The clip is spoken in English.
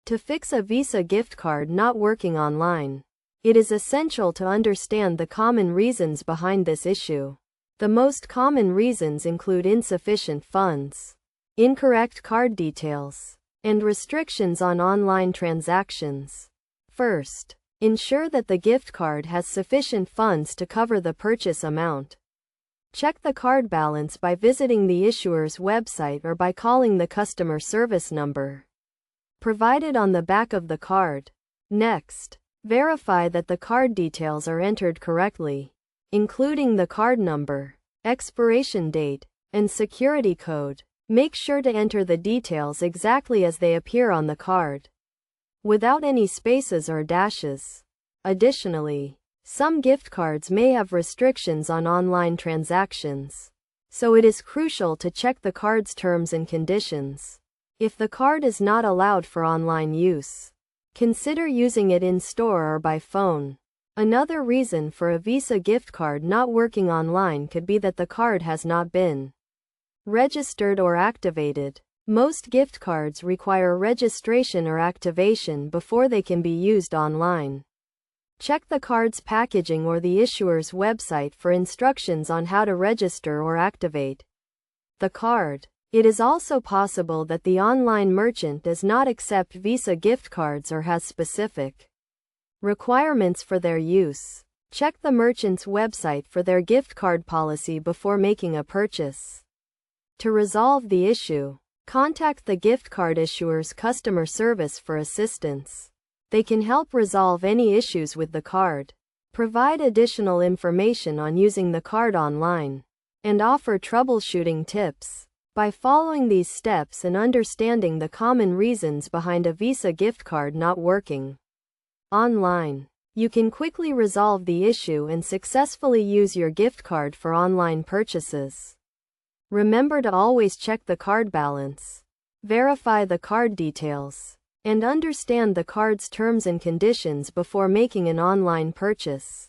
To fix a Visa gift card not working online, it is essential to understand the common reasons behind this issue. The most common reasons include insufficient funds, incorrect card details, and restrictions on online transactions. First, ensure that the gift card has sufficient funds to cover the purchase amount. Check the card balance by visiting the issuer's website or by calling the customer service number provided on the back of the card. Next, verify that the card details are entered correctly, including the card number, expiration date, and security code. Make sure to enter the details exactly as they appear on the card, without any spaces or dashes. Additionally, some gift cards may have restrictions on online transactions, so it is crucial to check the card's terms and conditions. If the card is not allowed for online use, consider using it in store or by phone. Another reason for a Visa gift card not working online could be that the card has not been registered or activated. Most gift cards require registration or activation before they can be used online. Check the card's packaging or the issuer's website for instructions on how to register or activate the card. It is also possible that the online merchant does not accept Visa gift cards or has specific requirements for their use. Check the merchant's website for their gift card policy before making a purchase. To resolve the issue, contact the gift card issuer's customer service for assistance. They can help resolve any issues with the card, provide additional information on using the card online, and offer troubleshooting tips. By following these steps and understanding the common reasons behind a Visa gift card not working online, you can quickly resolve the issue and successfully use your gift card for online purchases. Remember to always check the card balance, verify the card details, and understand the card's terms and conditions before making an online purchase.